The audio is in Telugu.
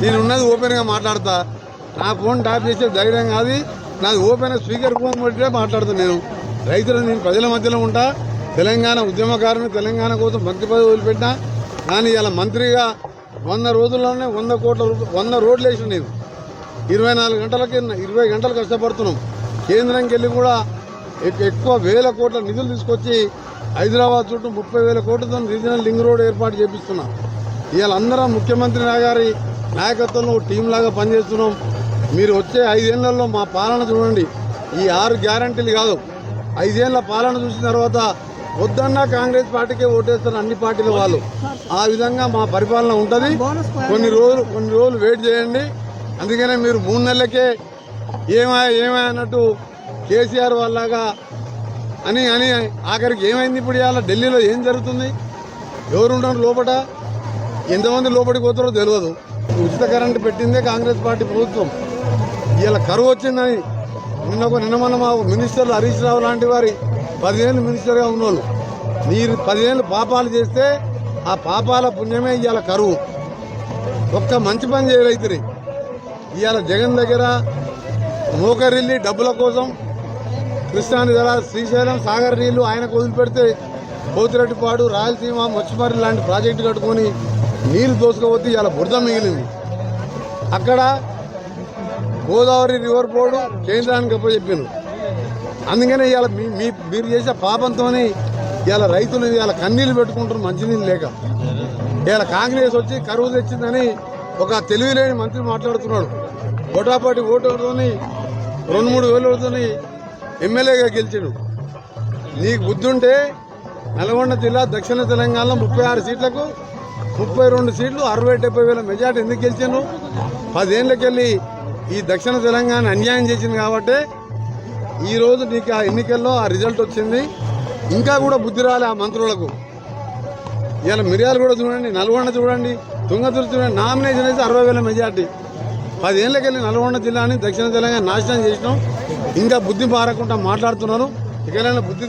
నేను ఉన్నది ఓపెన్గా మాట్లాడతా. నా ఫోన్ ట్యాప్ చేసే ధైర్యం కాదు నాది. ఓపెన్గా స్పీకర్ ఫోన్ పట్టే మాట్లాడుతాను. నేను రైతులు, నేను ప్రజల మధ్యలో ఉంటా. తెలంగాణ ఉద్యమకారుని, తెలంగాణ కోసం భక్తి పదవి వదిలిపెట్టినా. కానీ ఇలా మంత్రిగా 100 రోజుల్లోనే 100 కోట్ల రూపాయలు 100 రోడ్లు వేసిన. నేను 24 గంటలకి 20 గంటలు కష్టపడుతున్నాం. కేంద్రంకి వెళ్ళి కూడా ఎక్కువ వేల కోట్ల నిధులు తీసుకొచ్చి హైదరాబాద్ చుట్టూ 30,000 కోట్లతో రీజనల్ లింక్ రోడ్ ఏర్పాటు చేపిస్తున్నాం. ఇవాళ అందరం ముఖ్యమంత్రి గారి నాయకత్వంలో టీం లాగా పనిచేస్తున్నాం. మీరు వచ్చే 5 ఏళ్లలో మా పాలన చూడండి. ఈ 6 గ్యారంటీలు కాదు, 5 ఏళ్ల పాలన చూసిన తర్వాత వద్దన్నా కాంగ్రెస్ పార్టీకే ఓటేస్తారు అన్ని పార్టీల వాళ్ళు. ఆ విధంగా మా పరిపాలన ఉంటుంది. కొన్ని రోజులు వెయిట్ చేయండి. అందుకనే మీరు 3 నెలలకే ఏమా అన్నట్టు కేసీఆర్ వాళ్ళగా అని ఆఖరికి ఏమైంది? ఇప్పుడు ఇవాళ ఢిల్లీలో ఏం జరుగుతుంది? ఎవరుంటారు లోపల? ఎంతమంది లోపలికి పోతారో తెలియదు. ఉచిత కరెంటు పెట్టిందే కాంగ్రెస్ పార్టీ ప్రభుత్వం. ఇవాళ కరువు వచ్చిందని నిన్న మన మా మినిస్టర్లు హరీష్ రావు లాంటి వారి 10 ఏళ్ళు మినిస్టర్గా ఉన్నోళ్ళు మీరు 10 ఏళ్ళు పాపాలు చేస్తే ఆ పాపాల పుణ్యమే ఇవాళ కరువు. ఒక్క మంచి పని చేయరైతురి. ఇవాళ జగన్ దగ్గర మోకరిల్లి డబ్బుల కోసం కృష్ణాని ధర, శ్రీశైలం, సాగర్ నీళ్లు ఆయనకు వదిలిపెడితే పోతిరెడ్డిపాడు, రాయలసీమ, మచ్చిమర్రి లాంటి ప్రాజెక్టు కట్టుకొని నీళ్లు దోసుకపోతే ఇవాళ బురద మిగిలింది. అక్కడ గోదావరి రివర్ బోర్డు కేంద్రానికి అప్పచెప్పాను. అందుకనే ఇవాళ మీరు చేసే పాపంతో ఇవాళ రైతులు ఇవాళ కన్నీళ్లు పెట్టుకుంటారు మంచినీళ్ళు లేక. ఇవాళ కాంగ్రెస్ వచ్చి కరువు తెచ్చిందని ఒక తెలివిలేని మంత్రి మాట్లాడుతున్నాడు. ఓటాపాటి ఓటుతో 2-3 వేలతో ఎమ్మెల్యేగా గెలిచాడు. నీకు బుద్ధి ఉంటే నల్గొండ జిల్లా దక్షిణ తెలంగాణలో 36 సీట్లకు 32 సీట్లు 60-70 వేల మెజార్టీ ఎందుకు గెలిచాను? 10 ఏళ్ళకెళ్ళి ఈ దక్షిణ తెలంగాణ అన్యాయం చేసింది కాబట్టి ఈరోజు నీకు ఆ ఎన్నికల్లో ఆ రిజల్ట్ వచ్చింది. ఇంకా కూడా బుద్ధి రాలే ఆ మంత్రులకు. ఇవాళ మిర్యాలు కూడా చూడండి, నల్గొండ చూడండి, తుంగతుర్తి చూడండి. నామినేషన్ అయితే 60 వేల మెజార్టీ. 10 ఏళ్ళకెళ్ళి నల్గొండ జిల్లాని దక్షిణ తెలంగాణ నాశనం చేసినాం. ఇంకా బుద్ధి మారకుండా మాట్లాడుతున్నారు. ఇకనైనా బుద్ధి